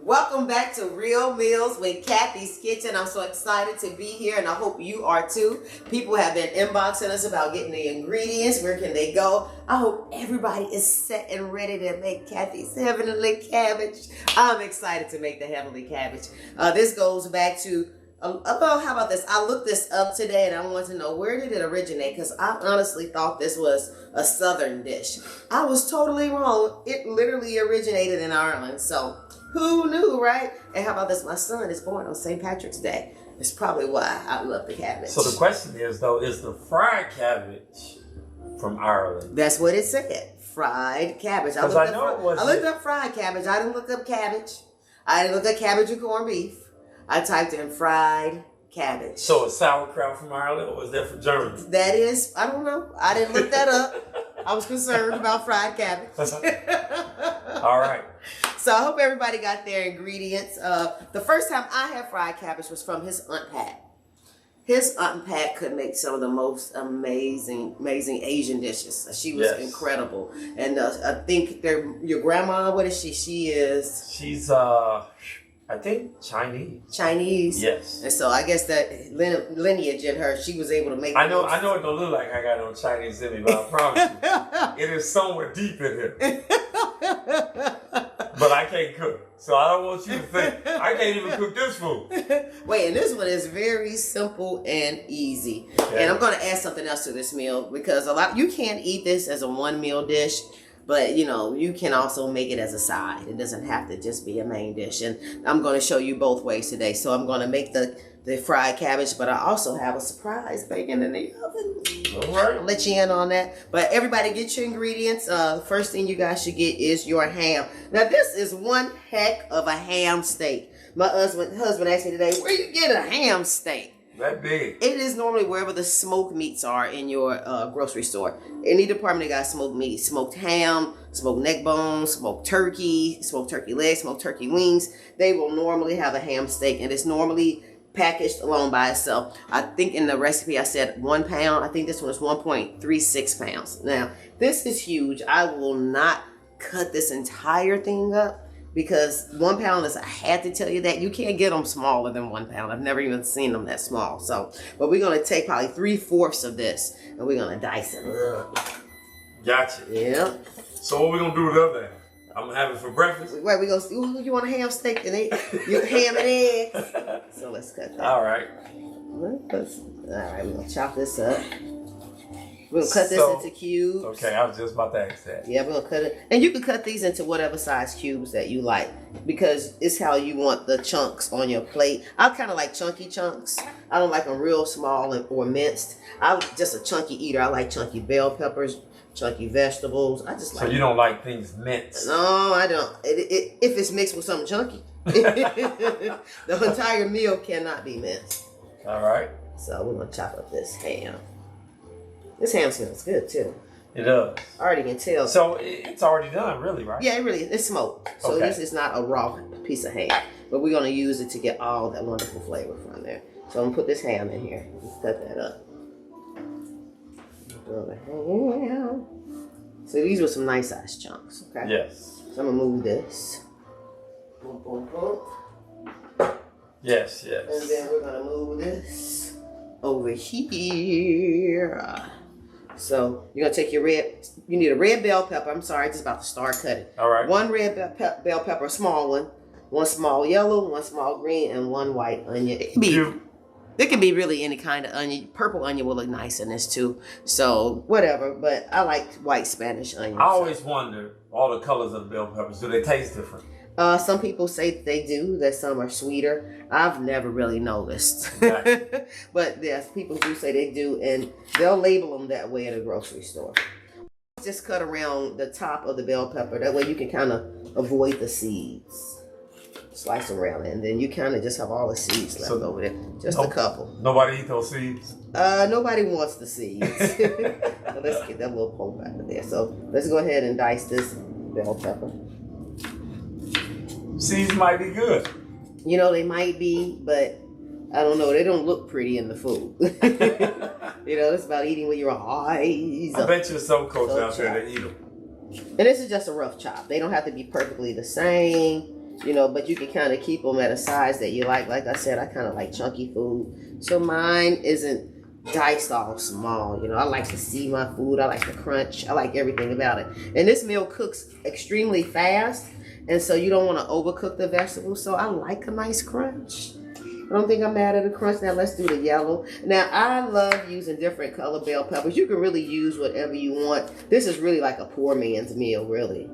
Welcome back to Real Meals with Cathy's Kitchen. I'm so excited to be here, and I hope you are too. People have been inboxing us about getting the ingredients. Where can they go? I hope everybody is set and ready to make Cathy's Heavenly Cabbage. I'm excited to make the Heavenly Cabbage. This goes back to, how about this? I looked this up today, and I want to know, where did it originate? Because I honestly thought this was a Southern dish. I was totally wrong. It literally originated in Ireland. So who knew, right? And how about this? My son is born on St. Patrick's Day. It's probably why I love the cabbage. So the question is, though, is the fried cabbage from Ireland? That's what it said. Fried cabbage. I looked up fried cabbage. I didn't look up cabbage. I didn't look up cabbage or corned beef. I typed in fried cabbage. So is sauerkraut from Ireland, or was that from Germany? That is, I don't know. I didn't look that up. I was concerned about fried cabbage. All right. So I hope everybody got their ingredients. The first time I had fried cabbage was from his Aunt Pat. His Aunt Pat could make some of the most amazing Asian dishes. She was incredible. And I think your grandma, what is she? She's, I think Chinese. Yes. And so I guess that lineage in her, she was able to make. I know it don't look like I got no Chinese in me, but I promise you, it is somewhere deep in here. But I can't cook, so I don't want you to think I can't even cook this food. Wait, and this one is very simple and easy. Okay. And I'm going to add something else to this meal, because you can't eat this as a one meal dish. But, you can also make it as a side. It doesn't have to just be a main dish. And I'm going to show you both ways today. So I'm going to make the fried cabbage, but I also have a surprise bacon in the oven. All right. I'll let you in on that. But everybody get your ingredients. First thing you guys should get is your ham. Now, this is one heck of a ham steak. My husband asked me today, where you get a ham steak? That big. It is normally wherever the smoked meats are in your grocery store. Any department they got smoked meat, smoked ham, smoked neck bones, smoked turkey legs, smoked turkey wings. They will normally have a ham steak, and it's normally packaged alone by itself. I think in the recipe I said 1 pound. I think this one is 1.36 pounds. Now, this is huge. I will not cut this entire thing up, because 1 pound is, I had to tell you that. You can't get them smaller than 1 pound. I've never even seen them that small. So, but we're going to take probably 3/4 of this, and we're going to dice it up. Gotcha. Yeah. So what we going to do with the other half? I'm going to have it for breakfast? Wait, we going to, you want a ham steak and ham and eggs? So let's cut that. All right. All right, we're going to chop this up. We're going to cut this into cubes. Okay, I was just about to ask that. Yeah, we're going to cut it. And you can cut these into whatever size cubes that you like, because it's how you want the chunks on your plate. I kind of like chunky chunks. I don't like them real small or minced. I'm just a chunky eater. I like chunky bell peppers, chunky vegetables. I just like. So you don't like things minced? No, I don't. If it's mixed with something chunky. The entire meal cannot be minced. All right. So we're going to chop up this ham. This ham smells good too. It does. I already can tell. So it's already done, really, right? Yeah, it really is. It's smoked. So This is not a raw piece of ham. But we're going to use it to get all that wonderful flavor from there. So I'm going to put this ham in here. Let's cut that up. Throw the ham. So these were some nice sized chunks, okay? Yes. So I'm going to move this. Boom, boom, boom. Yes. And then we're going to move this over here. So you're going to take you need a red bell pepper. I'm sorry, just about to start cutting. All right. 1 red bell pepper, a small one. 1 small yellow, 1 small green, and 1 white onion. It can be really any kind of onion. Purple onion will look nice in this too. So whatever, but I like white Spanish onion. I always wonder, all the colors of the bell peppers, do they taste different? Some people say they do, that some are sweeter. I've never really noticed. Gotcha. But yes, people do say they do, and they'll label them that way at a grocery store. Just cut around the top of the bell pepper. That way you can kind of avoid the seeds. Slice them around, and then you kind of just have all the seeds left over there. Just a couple. Nobody eat those seeds? Nobody wants the seeds. So let's get that little pulp out of there. So let's go ahead and dice this bell pepper. Seeds might be good. They might be, but I don't know. They don't look pretty in the food. It's about eating with your eyes. I bet you some cooks out there that eat them. And this is just a rough chop. They don't have to be perfectly the same. You know, but you can kind of keep them at a size that you like. Like I said, I kind of like chunky food. So mine isn't diced all small. You know, I like to see my food. I like the crunch. I like everything about it. And this meal cooks extremely fast. And so you don't want to overcook the vegetables. So I like a nice crunch. I don't think I'm mad at the crunch. Now let's do the yellow. Now I love using different color bell peppers. You can really use whatever you want. This is really like a poor man's meal, really.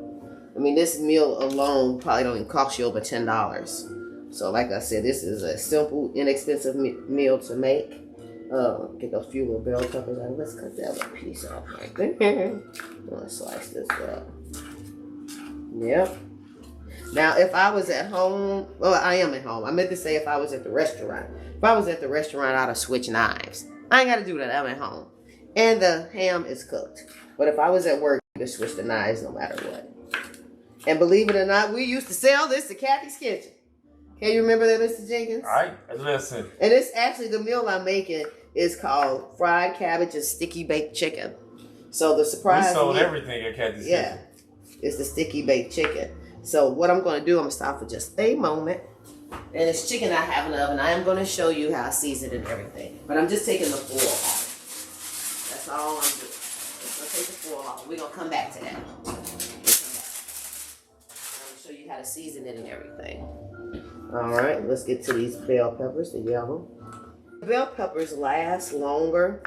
I mean, this meal alone probably don't even cost you over $10. So like I said, this is a simple, inexpensive meal to make. Get those few little bell peppers out. Let's cut that little piece off right there. I'm gonna slice this up. Yep. Now, if I was at home, well, I am at home. I meant to say if I was at the restaurant. If I was at the restaurant, I'd have switched knives. I ain't got to do that. I'm at home. And the ham is cooked. But if I was at work, I could switch the knives no matter what. And believe it or not, we used to sell this to Cathy's Kitchen. Can you remember that, Mr. Jenkins? All right, listen. And it's actually the meal I'm making is called fried cabbage and sticky baked chicken. So the surprise. We sold everything at Cathy's Kitchen. Yeah, it's the sticky baked chicken. So what I'm going to do, I'm going to stop for just a moment. And it's chicken I have in the oven. I am going to show you how I season it and everything. But I'm just taking the foil off. That's all I'm doing. I'm going to take the foil off. We're going to come back to that. Show you how to season it and everything. All right, let's get to these bell peppers, the yellow. Bell peppers last longer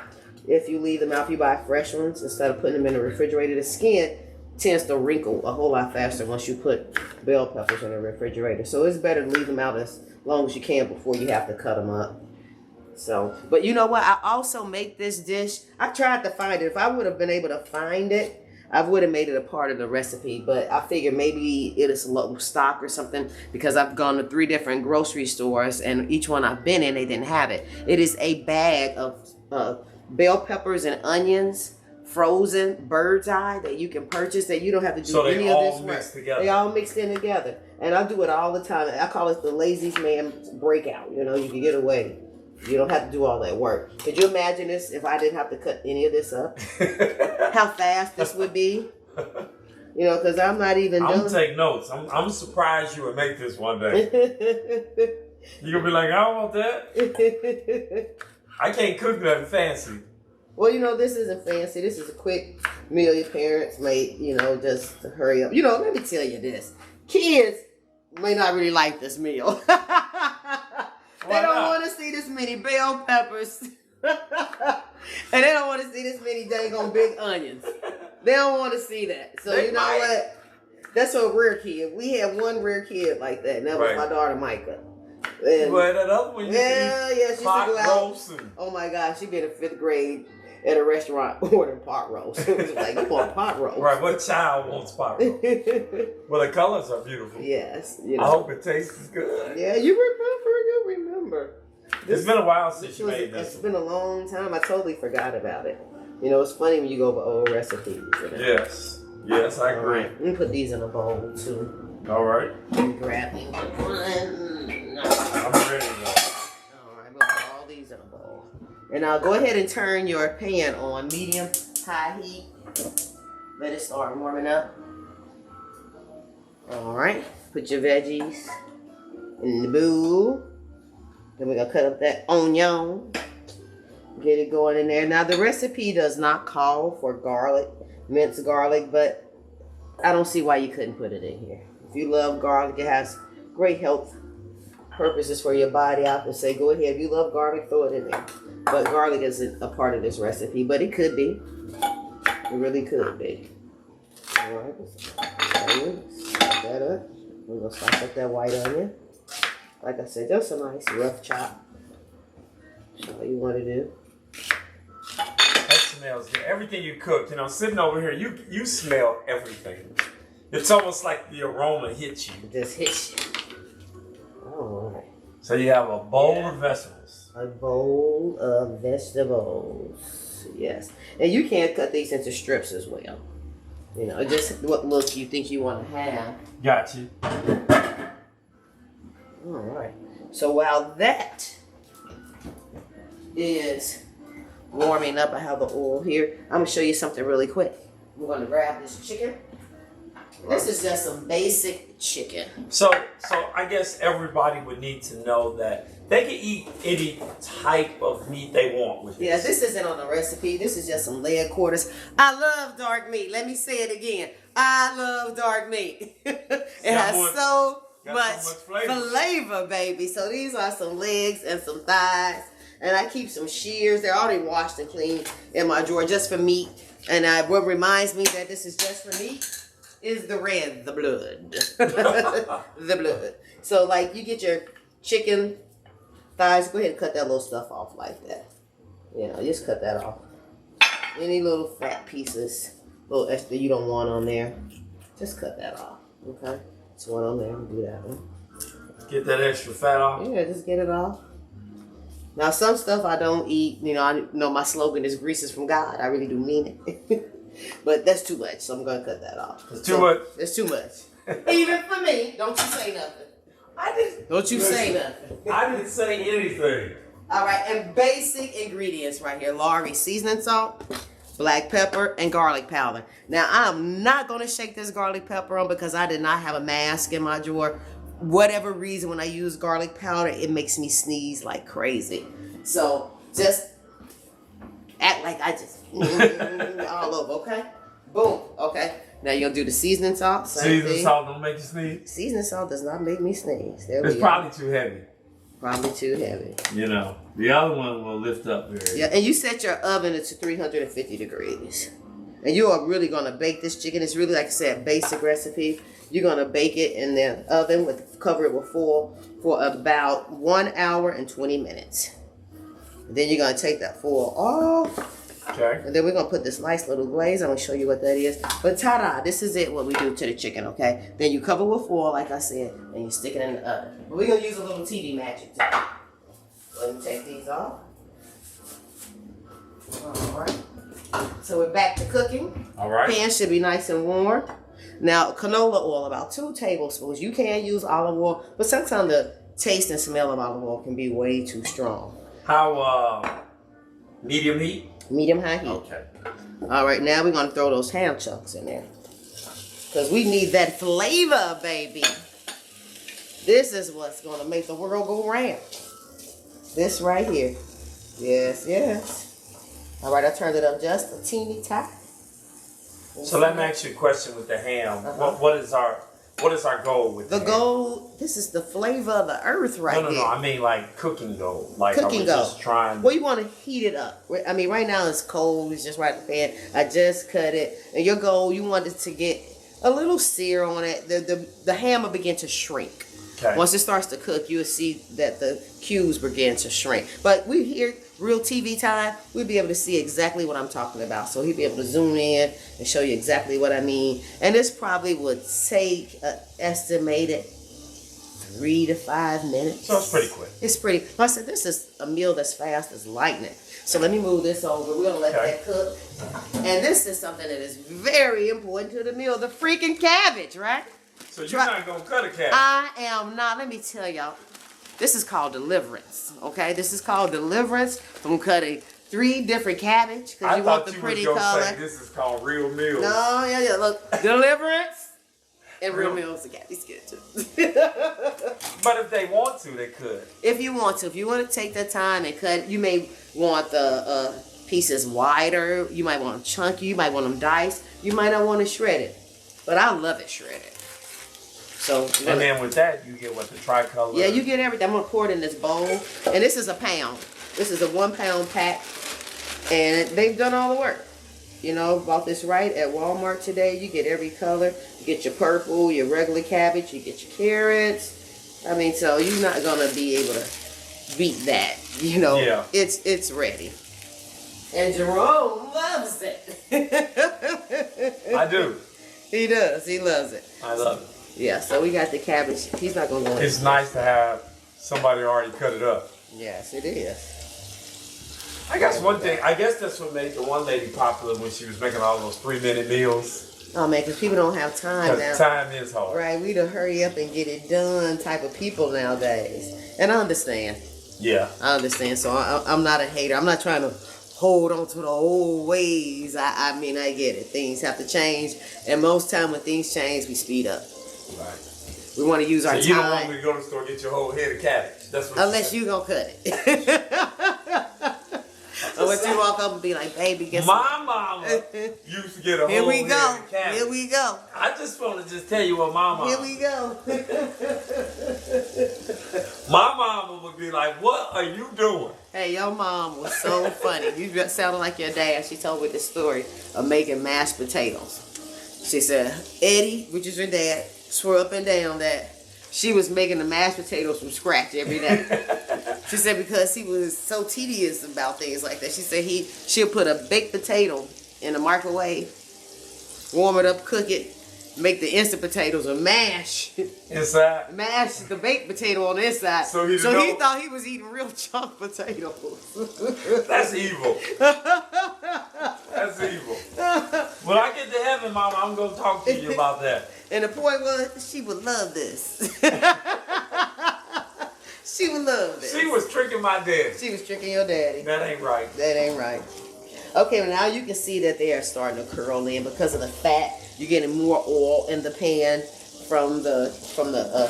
if you leave them out. If you buy fresh ones instead of putting them in the refrigerator, the skin tends to wrinkle a whole lot faster once you put bell peppers in the refrigerator. So it's better to leave them out as long as you can before you have to cut them up. So, but you know what? I also make this dish. I tried to find it. If I would have been able to find it, I would have made it a part of the recipe, but I figured maybe it is low stock or something because I've gone to 3 different grocery stores and each one I've been in, they didn't have it. It is a bag of bell peppers and onions, frozen bird's eye that you can purchase that you don't have to do any of this work. Together. They all mixed in together. And I do it all the time. I call it the lazy man's breakout. You know, you can get away. You don't have to do all that work. Could you imagine this if I didn't have to cut any of this up? How fast this would be? You know, because I'm not even I'm going to take notes. I'm surprised you would make this one day. You're going to be like, I don't want that. I can't cook nothing fancy. Well, you know, this isn't fancy. This is a quick meal your parents made, you know, just to hurry up. You know, let me tell you this. Kids may not really like this meal. They don't want to see this many bell peppers. And they don't want to see this many dang on big onions. They don't want to see that. So you know what? That's a rare kid. We had one rare kid like that, and that was my daughter Micah. And, well, that other one, yeah, she used to go out. And... Oh my gosh, she been in 5th grade at a restaurant ordering pot roast. It was like, you want pot roast? Right, what child wants pot roast? Well, the colors are beautiful. Yes. You know. I hope it tastes good. Yeah, you remember. It's been a while since you made this. It's been a long time. I totally forgot about it. You know, it's funny when you go over old recipes. You know? Yes, I agree. Right. Let me put these in a bowl, too. All right. I'm grabbing one. I'm ready to go. All right, I'm going to put all these in a bowl. And now go ahead and turn your pan on medium, high heat. Let it start warming up. All right. Put your veggies in the bowl. Then we're going to cut up that onion. Get it going in there. Now, the recipe does not call for garlic, minced garlic, but I don't see why you couldn't put it in here. If you love garlic, it has great health purposes for your body. I would say go ahead. If you love garlic, throw it in there. But garlic isn't a part of this recipe, but it could be. It really could be. All right. Start that up. We're going to slice up that white onion. Like I said, just a nice rough chop. That's all you want to do. That smells good. Everything you cook, you know, sitting over here, you smell everything. It's almost like the aroma hits you. It just hits you. All right. So you have a bowl of vegetables. A bowl of vegetables. Yes. And you can cut these into strips as well. You know, just what look you think you want to have. Got you. All right. So while that is warming up, I have the oil here. I'm going to show you something really quick. I'm going to grab this chicken. This is just some basic chicken. So I guess everybody would need to know that they can eat any type of meat they want with this. Yeah, this isn't on the recipe. This is just some leg quarters. I love dark meat. Let me say it again. I love dark meat. It has so much flavor, baby. So these are some legs and some thighs. And I keep some shears. They're already washed and cleaned in my drawer just for meat. And what reminds me that this is just for meat is the red, the blood. The blood. So like you get your chicken thighs, go ahead and cut that little stuff off like that. You know, just cut that off. Any little fat pieces, little extra you don't want on there, just cut that off. Okay? Just one on there. Do that one. Get that extra fat off? Yeah, just get it off. Now, some stuff I don't eat. You know, I know my slogan is grease is from God. I really do mean it. But that's too much, so I'm going to cut that off. It's too much? It's too much. Even for me. Don't you say nothing. Don't you say nothing. I didn't say anything. All right, and basic ingredients right here. Lowry seasoning salt, black pepper, and garlic powder. Now, I'm not going to shake this garlic pepper on because I did not have a mask in my drawer. Whatever reason, when I use garlic powder, it makes me sneeze like crazy. So, just act like I just all over, okay? Boom, okay? Now, you're going to do the seasoning salt. Seasoning salt don't make you sneeze? Seasoning salt does not make me sneeze. It's probably too heavy. Probably too heavy. You know, the other one will lift up very. Yeah, and you set your oven to 350 degrees. And you are really going to bake this chicken. It's really, like I said, basic recipe. You're going to bake it in the oven, cover it with foil for about 1 hour and 20 minutes. And then you're going to take that foil off. Okay. And then we're going to put this nice little glaze. I'm going to show you what that is. But ta-da, this is it, what we do to the chicken, okay? Then you cover with foil, like I said, and you stick it in the oven. But we're going to use a little TV magic today. Let me take these off. All right. So we're back to cooking. All right. Pan should be nice and warm. Now, canola oil, about 2 tablespoons. You can use olive oil, but sometimes the taste and smell of olive oil can be way too strong. How, medium heat? Medium-high heat. Okay. All right, now we're going to throw those ham chunks in there. Because we need that flavor, baby. This is what's going to make the world go round. This right here. Yes, yes. All right, I turned it up just a teeny tiny. So let me ask you a question with the ham. What is our goal with the ham? goal? This is the flavor of the earth right here. No. I mean like cooking goal. Like cooking goal. Just trying. Well, you want to heat it up. I mean, right now it's cold. It's just right at the pan. I just cut it, and your goal, you want it to get a little sear on it. The ham will begin to shrink. Okay. Once it starts to cook, you'll see that the cubes begin to shrink. But we here, real TV time, we'll be able to see exactly what I'm talking about. So he'll be able to zoom in and show you exactly what I mean. And this probably would take an estimated 3 to 5 minutes. So it's pretty quick. It's pretty. Like I said, this is a meal that's fast as lightning. So let me move this over. We're going to let that cook. And this is something that is very important to the meal. The freaking cabbage, right? So you're not going to cut a cabbage? I am not. Let me tell y'all. This is called deliverance, okay? This is called deliverance from cutting 3 different cabbage because you want the pretty color. I thought you were going to say this is called real meals. No, yeah. Look, deliverance and real meals are Cathy's good too. But if they want to, they could. If you want to. If you want to take the time and cut, you may want the pieces wider. You might want them chunky. You might want them diced. You might not want to shred it. But I love it shredded. So, and then with that, you get what, the tricolor? Yeah, you get everything. I'm going to pour it in this bowl. And this is a pound. This is a 1 pound pack. And they've done all the work. You know, bought this right at Walmart today. You get every color. You get your purple, your regular cabbage. You get your carrots. I mean, so you're not going to be able to beat that. You know, yeah. It's ready. And Jerome loves it. I do. He does. He loves it. I love it. Yeah, so we got the cabbage. He's not going to go in. It's nice to have somebody already cut it up. Yes, it is. I guess one thing, I guess that's what made the one lady popular when she was making all those 3-minute meals. Oh, man, because people don't have time now. Time is hard. Right, we to hurry up and get it done type of people nowadays. And I understand. Yeah. I understand. So I'm not a hater. I'm not trying to hold on to the old ways. I mean, I get it. Things have to change. And most time when things change, we speed up. Right. We want to use our time. So you don't want me to go to the store and get your whole head of cabbage. That's what unless you gonna cut it. Unless you walk up and be like, baby, guess my what? mama used to get a Here whole we head go. of cabbage. Here we go. I just want to just tell you what my mama. Here we go. My mama would be like, what are you doing? Hey, your mom was so funny. You just sounded like your dad. She told me the story of making mashed potatoes. She said, Eddie, which is your dad, swore up and down that she was making the mashed potatoes from scratch every day. She said because he was so tedious about things like that. She said she'll put a baked potato in the microwave, warm it up, cook it, make the instant potatoes and mash the baked potato on the inside. So he thought he was eating real chunk potatoes. That's evil. That's evil. When I get to heaven, Mama, I'm going to talk to you about that. And the point was, she would love this. She would love this. She was tricking my daddy. She was tricking your daddy. That ain't right. That ain't right. Okay, well now you can see that they are starting to curl in because of the fat. You're getting more oil in the pan from the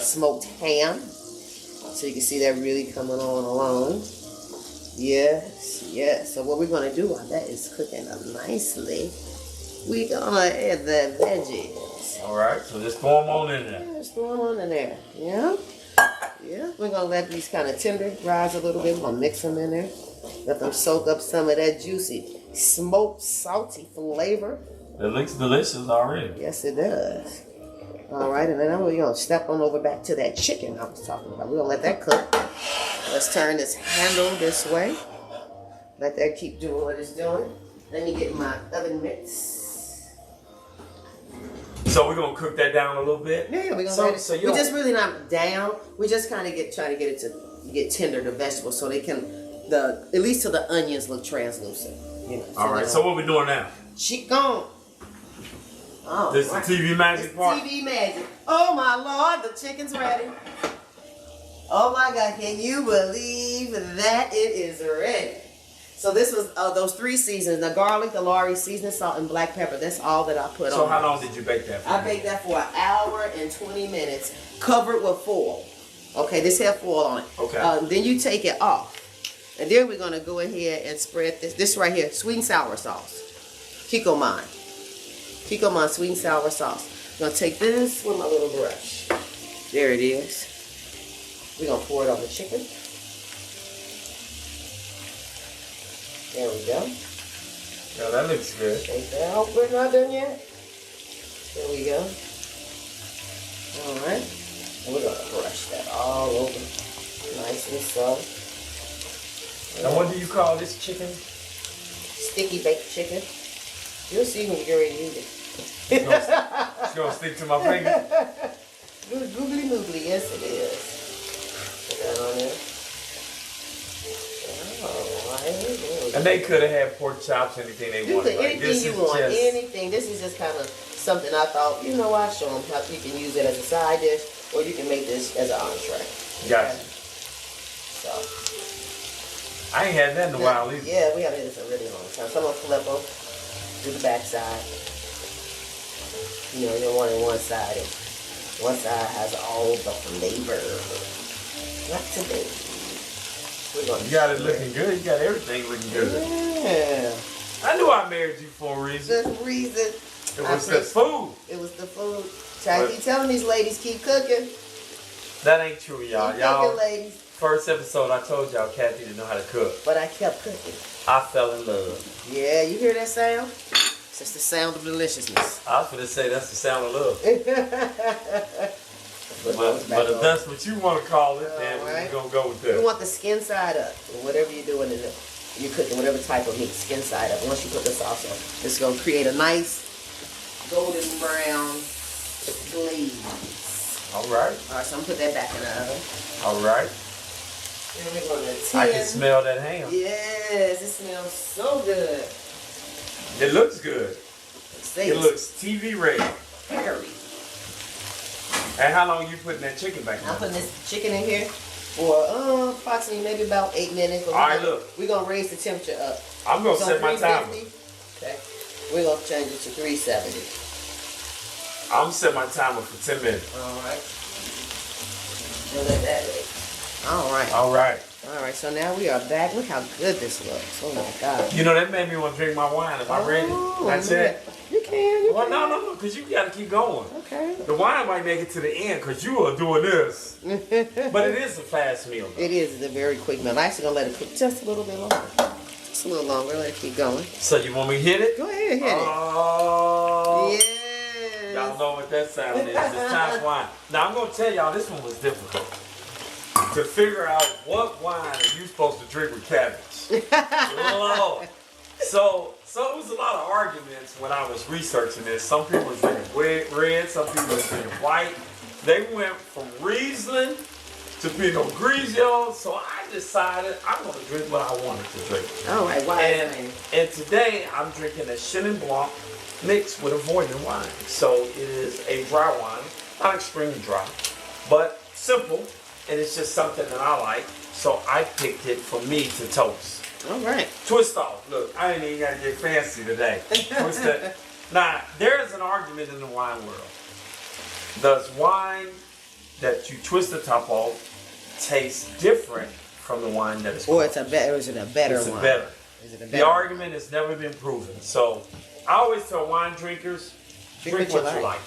smoked ham. So you can see that really coming on along. Yes, yes. So what we're going to do while that is cooking up nicely, we're going to add the veggies. All right, so just throw them on in there. Yeah, just throw them on in there. Yeah. Yeah. We're going to let these kind of tender rise a little bit. We're going to mix them in there. Let them soak up some of that juicy, smoked, salty flavor. It looks delicious already. Yes, it does. All right, and then we're going to step on over back to that chicken I was talking about. We're going to let that cook. Let's turn this handle this way. Let that keep doing what it's doing. Let me get my oven mitts. So we're going to cook that down a little bit? Yeah, we're going to let it. We just really not down. We just kind of try to get it to get tender, the vegetables, so they can, at least till the onions look translucent. You know, all right, so what we doing now? Chicken. Oh, this is the TV magic part? TV magic. Oh my Lord, the chicken's ready. Oh my God, can you believe that it is ready? So this was those 3 seasons: the garlic, the Lorry, seasoning salt, and black pepper. That's all that I put on. So how long did you bake that for? I baked that for 1 hour and 20 minutes, covered with foil. Okay, this had foil on it. Okay. Then you take it off. And then we're going to go ahead and spread this right here, sweet and sour sauce. Kikkoman sweet and sour sauce. I'm going to take this with my little brush. There it is. We're going to pour it on the chicken. There we go. Yeah, that looks good. Take that out. We're not done yet. There we go. All right. And we're going to brush that all over. Nice and soft. And what do you call this chicken? Sticky baked chicken. You'll see when you get ready to eat it. It's going to stick to my finger? Googly moogly, yes it is. Put that on there. Alright. And they could have had pork chops, anything they wanted. Anything you want, anything. This is just kind of something I thought, I'll show them how you can use it as a side dish, or you can make this as an entree. Gotcha. So. I ain't had that in a while either. Yeah, we haven't had this in a really long time. So I'm going to flip them to the back side. You don't want it one side. And one side has all the flavor. Not today. You got it looking good. You got everything looking good. Yeah. I knew I married you for a reason. Good reason. It was the food. It was the food. I keep telling these ladies, keep cooking. That ain't true, y'all. Keep cooking, ladies. First episode, I told y'all Cathy didn't know how to cook. But I kept cooking. I fell in love. Yeah, you hear that sound? It's just the sound of deliciousness. I was going to say that's the sound of love. But if that's what you want to call it, then we're going to go with that. You want the skin side up. Whatever you're doing in it. You're cooking whatever type of meat, skin side up. Once you put the sauce on, it's going to create a nice golden brown glaze. All right. All right, so I'm going to put that back in the oven. All right. Then we're going to I can smell that ham. Yes, it smells so good. It looks good. It looks TV ready. Very. And how long you putting that chicken back in? I'm putting this chicken in here for approximately maybe about 8 minutes. But we're going to raise the temperature up. I'm going to set my timer. Okay. We're going to change it to 370. I'm going to set my timer for 10 minutes. All right. We'll let that wait. All right. All right. All right, so now we are back. Look how good this looks. Oh, my God. You know, that made me want to drink my wine. Am I ready? That's it. You can. Well, no, because you got to keep going. Okay. The wine might make it to the end because you are doing this. But it is a fast meal, though. It is. It's a very quick meal. I'm actually going to let it cook just a little bit longer. Just a little longer. Let it keep going. So you want me to hit it? Go ahead, hit it. Oh. Yes. Y'all know what that sound is. It's time wine. Now, I'm going to tell y'all this one was difficult. To figure out what wine are you supposed to drink with cabbage. Lord. So it was a lot of arguments when I was researching this. Some people were drinking red, some people were drinking white. They went from Riesling to Pinot Grigio, so I decided I'm going to drink what I wanted to drink. All right, wine. And today I'm drinking a Chenin Blanc mixed with a Voynier wine. So it is a dry wine, not extremely dry, but simple. And it's just something that I like, so I picked it for me to toast. All right. Twist off. Look, I ain't even got to get fancy today. Twist it. Now, there is an argument in the wine world. Does wine that you twist the top off taste different from the wine that is cold? Or is it a better wine? Is it a better? The argument has never been proven. So I always tell wine drinkers, drink what you like.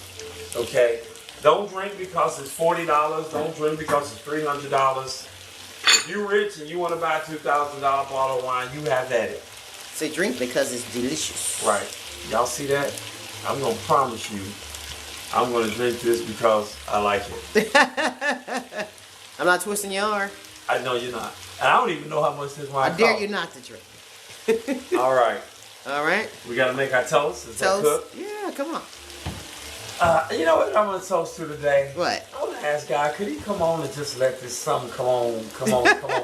Okay? Don't drink because it's $40. Don't drink because it's $300. If you're rich and you want to buy a $2,000 bottle of wine, you have at it. Say drink because it's delicious. Right. Y'all see that? I'm going to promise you, I'm going to drink this because I like it. I'm not twisting your arm. I know you're not. And I don't even know how much this wine costs. I dare you not to drink. All right. All right. We got to make our toast. Is that cooked? Yeah, come on. You know what I'm going to toast to today? What? I want to ask God, could he come on and just let this something come on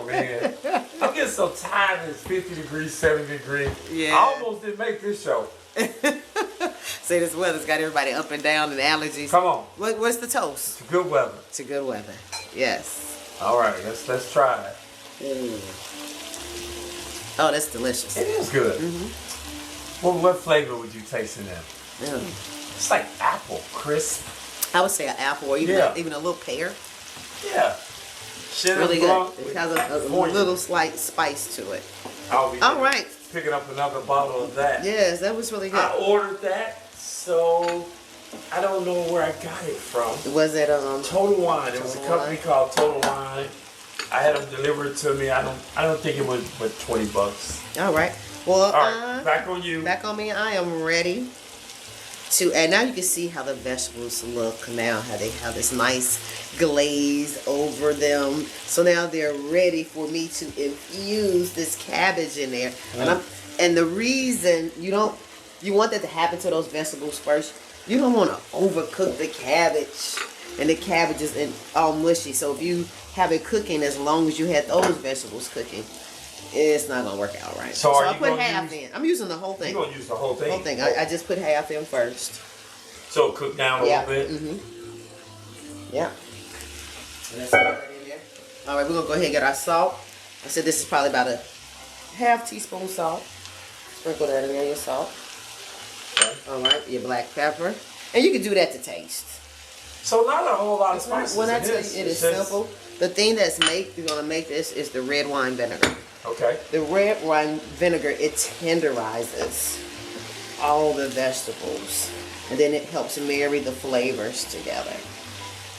in? I'm getting so tired. It's 50 degrees, 70 degrees. Yeah. I almost didn't make this show. Say this weather's got everybody up and down and allergies. Come on. What's the toast? It's good weather. To good weather. Yes. All right, let's try it. Oh, that's delicious. It is good. Mm-hmm. Well, what flavor would you taste in that? It's like apple, crisp. I would say an apple or even a little pear. Yeah. Really good. It has a little slight spice to it. All right. Picking up another bottle of that. Yes, that was really good. I ordered that, so I don't know where I got it from. Was it Total Wine? It was a company called Total Wine. I had them delivered to me. I don't think it was but $20. All right. Well, all right. Back on you. Back on me. I am ready to, and now you can see how the vegetables look now, how they have this nice glaze over them. So now they're ready for me to infuse this cabbage in there. And the reason you want that to happen to those vegetables first, you don't want to overcook the cabbage. And the cabbage is all mushy. So if you have it cooking as long as you had those vegetables cooking, it's not gonna work out right. So I put half in. I'm using the whole thing. You're gonna use the whole thing? Whole thing. I just put half in first. So cook down a little bit? Mm-hmm. Yeah. And that's right in there. All right, we're gonna go ahead and get our salt. I said this is probably about a half teaspoon salt. Sprinkle that in there, your salt. Okay. All right, your black pepper. And you can do that to taste. So not a whole lot of spices. When I tell you it is simple, the thing that's gonna make this is the red wine vinegar. Okay. The red wine vinegar, it tenderizes all the vegetables. And then it helps marry the flavors together.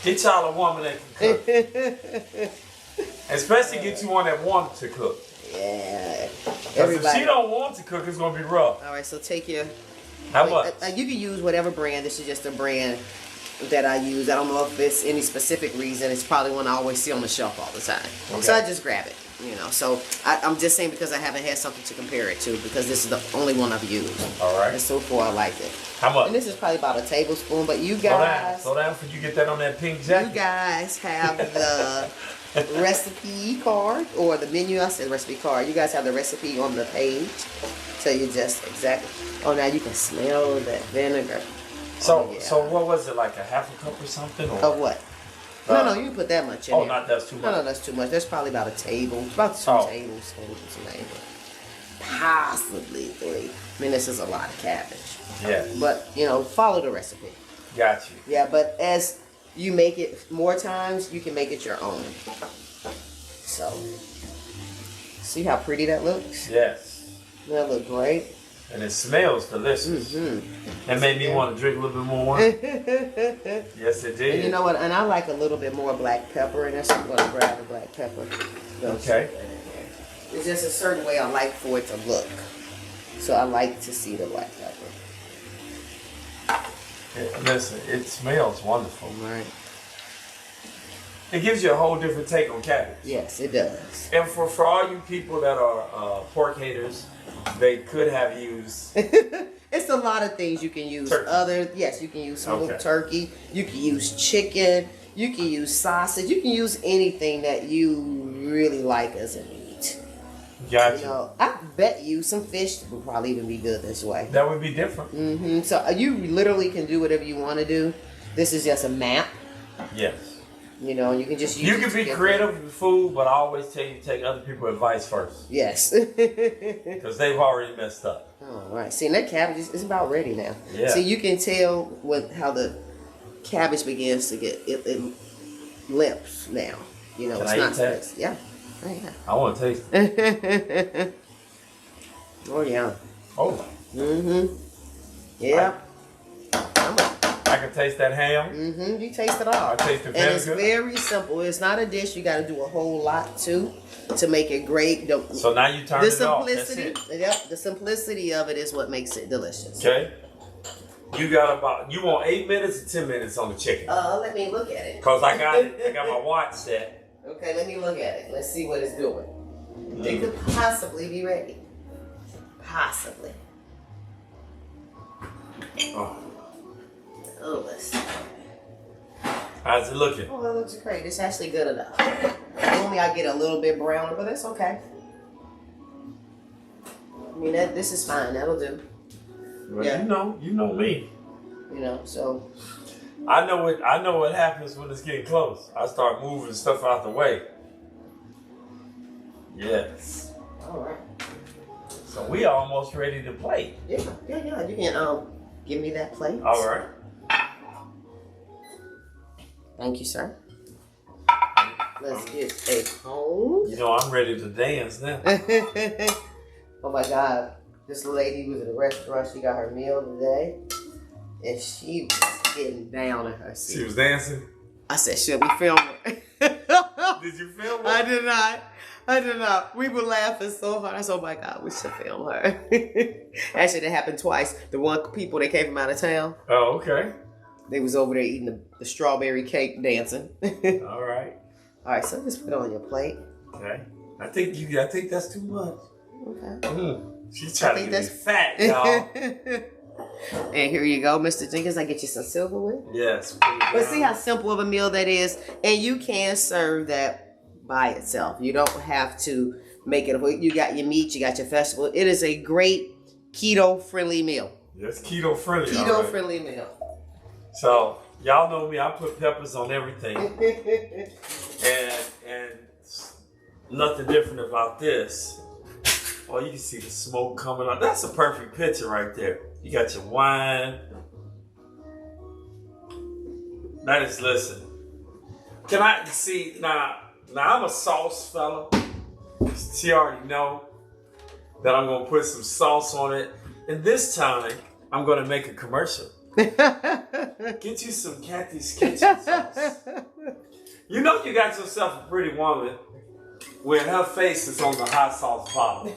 Get y'all a woman that can cook. Especially get you one that wants to cook. Yeah. Because if she don't want to cook, it's going to be rough. All right, so take your... How much? You can use whatever brand. This is just a brand that I use. I don't know if it's any specific reason. It's probably one I always see on the shelf all the time. Okay. So I just grab it. You know, so I'm just saying because I haven't had something to compare it to, because this is the only one I've used. All right. And so far I like it. How much? And this is probably about a tablespoon, but you guys... Slow down before you get that on that pink jacket. You guys have the recipe card, or the menu. I said recipe card. You guys have the recipe on the page. Tell you just exactly. Oh, now you can smell that vinegar. So what was it, like a half a cup or something? Or? Of what? No, you can put that much in Oh, there. not that's too much. No, that's too much. That's probably about a table. About 2 tablespoons, maybe. Possibly 3. I mean, this is a lot of cabbage. Yeah. But, follow the recipe. Got you. Yeah, but as you make it more times, you can make it your own. So, see how pretty that looks? Yes. That look great. And it smells delicious. Mm-hmm. That made me want to drink a little bit more wine. Yes, it did. And you know what? And I like a little bit more black pepper, and that's I'm going to grab the black pepper. Okay. It's just a certain way I like for it to look. So I like to see the black pepper. Listen, it smells wonderful. Right. It gives you a whole different take on cabbage. Yes, it does. And for all you people that are pork haters, they could have used... It's a lot of things you can use. Turkey. Yes, you can use some little turkey. You can use chicken. You can use sausage. You can use anything that you really like as a meat. Gotcha. I bet you some fish would probably even be good this way. That would be different. Mm-hmm. So you literally can do whatever you want to do. This is just a map. Yes. You can just use You can be creative with food, but I always tell you to take other people's advice first. Yes. Because they've already messed up. All right. See, and that cabbage is about ready now. Yeah. See, you can tell how the cabbage begins to get it limps now. Can it's I not eat that? spicy. Yeah. Right now. I want to taste it. Oh yeah. Oh. Mm-hmm. Yeah. I can taste that ham. Mm-hmm. You taste it all. I taste the And it's vinegar. very simple. It's not a dish you got to do a whole lot to make it great. So now you turn it off. That's it. Yep. The simplicity of it is what makes it delicious. Okay. You want 8 minutes or 10 minutes on the chicken? Let me look at it. Cause I got it. I got my watch set. Okay, let me look at it. Let's see what it's doing. It could possibly be ready. Possibly. Oh, let's see. How's it looking? Oh, that looks great. It's actually good enough. Normally I get a little bit browner, but that's okay. I mean, this is fine. That'll do. Well, Yeah. you know me. So. I know what happens when it's getting close. I start moving stuff out the way. Yes. All right. So we are almost ready to play. Yeah. You can give me that plate. All right. Thank you, sir. Let's get a cone. I'm ready to dance now. Oh my God. This lady was at a restaurant. She got her meal today. And she was getting down in her seat. She was dancing? I said, should we film her? Did you film her? I did not. We were laughing so hard. I said, oh my God, we should film her. Actually, that happened twice. The people that came from out of town. Oh, okay. They was over there eating the strawberry cake dancing. All right. All right, so just put it on your plate. Okay. I think that's too much. Okay. She's trying to get me fat, y'all. And here you go, Mr. Jenkins. I get you some silverware. Yes. But see how simple of a meal that is? And you can serve that by itself. You don't have to make it. You got your meat, you got your vegetable. It is a great keto-friendly meal. Yes, keto-friendly. Keto-friendly meal. So, y'all know me. I put peppers on everything. and nothing different about this. Oh, you can see the smoke coming out. That's a perfect picture right there. You got your wine. That is, listen. Can I see, now I'm a sauce fella. She already know that I'm going to put some sauce on it. And this time, I'm going to make a commercial. Get you some Cathy's Kitchen sauce. You know you got yourself a pretty woman when her face is on the hot sauce bottle.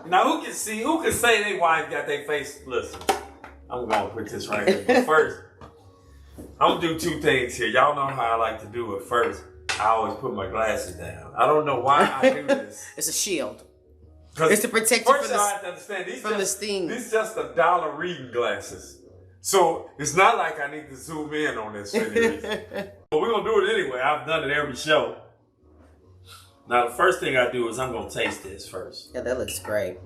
Now who can say they wife got their face? Listen, I'm gonna put this right here. But first, I'm gonna do 2 things here. Y'all know how I like to do it. First, I always put my glasses down. I don't know why I do this. It's a shield. It's to protect you first, I have to understand from the steam. These just $1 reading glasses. So it's not like I need to zoom in on this for any reason. But we're gonna do it anyway. I've done it every show. Now the first thing I do is I'm gonna taste this first. Yeah, that looks great.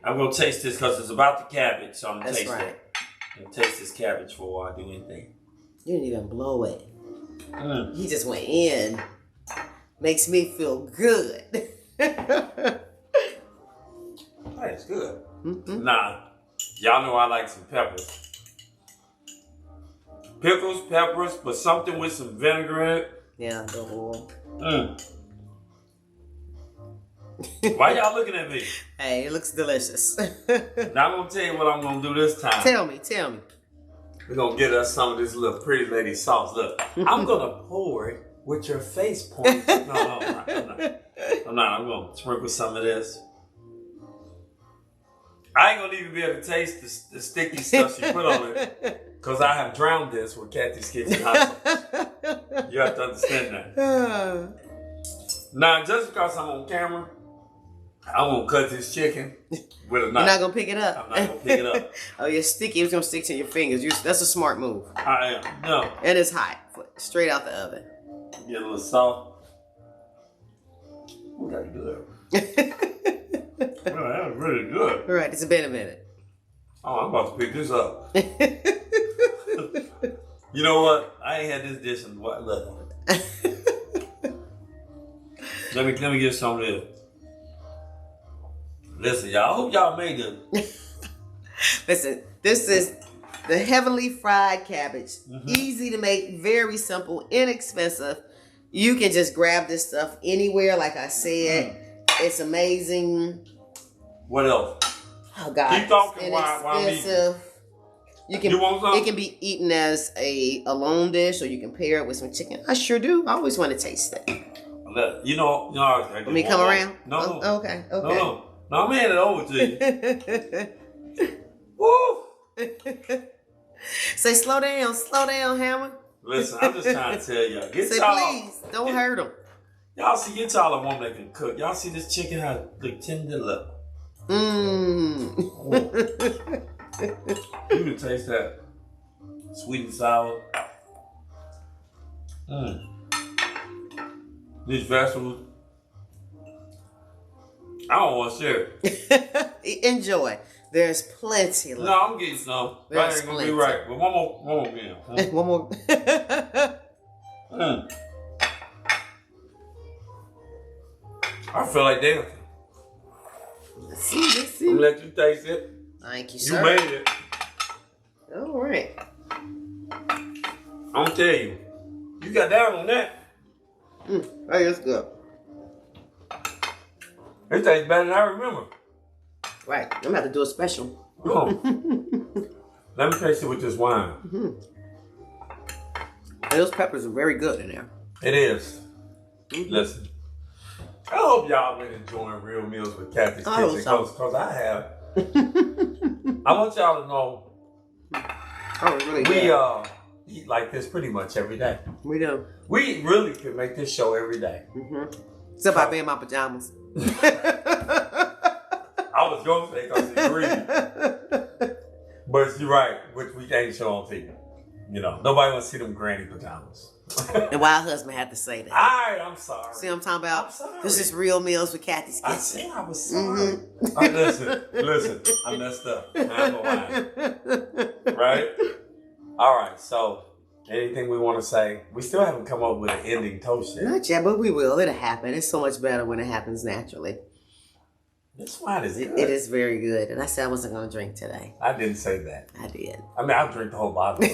I'm gonna taste this because it's about the cabbage, so I'm gonna taste right. it. I'm gonna taste this cabbage before I do anything. You didn't even blow it. He just went in. Makes me feel good. That's good. Nah, y'all know I like some peppers. Pickles, peppers, but something with some vinegar in it. Yeah, the whole. Why y'all looking at me? Hey, it looks delicious. Now I'm gonna tell you what I'm gonna do this time. Tell me. We're gonna get us some of this little pretty lady sauce. Look, I'm gonna pour it with your face pointed. No, I'm not. I'm gonna sprinkle some of this. I ain't gonna even be able to taste the sticky stuff she put on it, because I have drowned this with Cathy's Kitchen hot sauce. You have to understand that. Now, just because I'm on camera, I'm gonna cut this chicken with a knife. You're not gonna pick it up. I'm not gonna pick it up. Oh, you're sticky. It's gonna stick to your fingers. That's a smart move. I am. No. And it's hot, straight out the oven. Get a little salt. Ooh, that's good. Oh, that was really good. All right, it's been a minute. Oh, I'm about to pick this up. You know what? I ain't had this dish in what? Look. Let me get some of this. Listen, y'all. I hope y'all made it. Listen, this is the Heavenly Fried Cabbage. Easy to make, very simple, inexpensive. You can just grab this stuff anywhere, like I said. It's amazing. What else? Oh God, keep talking while I'm eating. You want some? It can be eaten as a alone dish, or you can pair it with some chicken. I sure do. I always want to taste it. You know. Let me come around. No. Oh, okay. No, I'm handing it over to you. Woo! Say, slow down, Hammer. Listen, I'm just trying to tell y'all. Say, please, don't hurt them. Y'all see, get y'all a woman that can cook. Y'all see this chicken has the tender look. You can taste that. Sweet and sour. These vegetables. I don't want to share it. Enjoy. There's plenty left. No, I'm getting some. That ain't going to be right. But one more meal. One more. I feel like dancing. Let's see. I'm going to let you taste it. Thank you, You sir. made it. All right. I'm going to tell you. You got down on that. Hey, it's good. It tastes better than I remember. Right. I'm going to have to do a special. Oh. Let me taste it with this wine. And those peppers are very good in there. It is. Listen. I hope y'all been enjoying Real Meals with Cathy's Kitchen, because I have. I want y'all to know really we eat like this pretty much every day. We do. We really could make this show every day. Except I be in my pajamas. I was going to say because it's green. But you're right, which we can't show on TV. You know, nobody wants to see them granny pajamas. And why her husband had to say that. All right, I'm sorry. See what I'm talking about? I'm sorry. This is Real Meals with Cathy's Kitchen. I said I was sorry. Listen, I messed up. I'm lying. Right? All right, so anything we want to say? We still haven't come up with an ending toast yet. Not yet, but we will. It'll happen. It's so much better when it happens naturally. This wine is good. It is very good. And I said I wasn't going to drink today. I didn't say that. I did. I mean, I'll drink the whole bottle.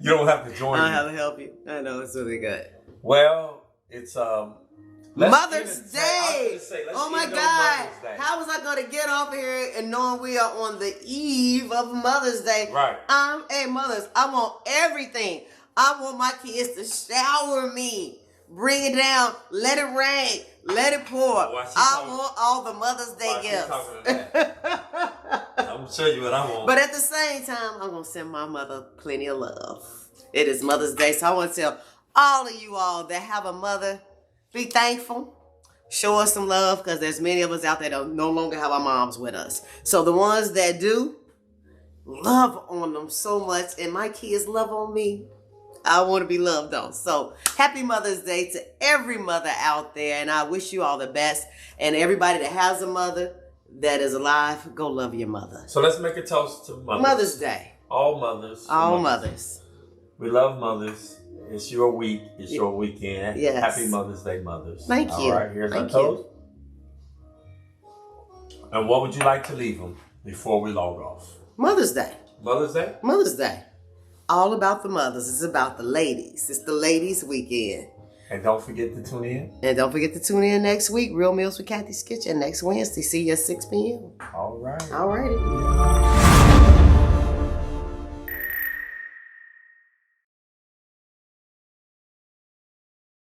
You don't have to join me. I'll have to help you. I know, it's really good. Well, it's Mother's Day. Oh my God. How was I going to get off here and knowing we are on the eve of Mother's Day? Right. Hey, mothers, I want everything. I want my kids to shower me. Bring it down. Let it rain. Let it pour. I want all the Mother's Day gifts. I'm going to show you what I want. But at the same time, I'm going to send my mother plenty of love. It is Mother's Day, so I want to tell all of you all that have a mother, be thankful. Show us some love, because there's many of us out there that no longer have our moms with us. So the ones that do, love on them so much. And my kids love on me. I want to be loved on. So happy Mother's Day to every mother out there. And I wish you all the best. And everybody that has a mother that is alive, go love your mother. So let's make a toast to mothers. Mother's Day. All mothers. All mothers. We love mothers. It's your week. It's your weekend. Yes. Happy Mother's Day, mothers. Thank you. All right, here's Thank our toast. And what would you like to leave them before we log off? Mother's Day. Mother's Day? Mother's Day. All about the mothers. It's about the ladies. It's the ladies' weekend. And don't forget to tune in. And don't forget to tune in next week. Real Meals with Cathy's Kitchen next Wednesday. See you at 6 p.m. All right. All righty.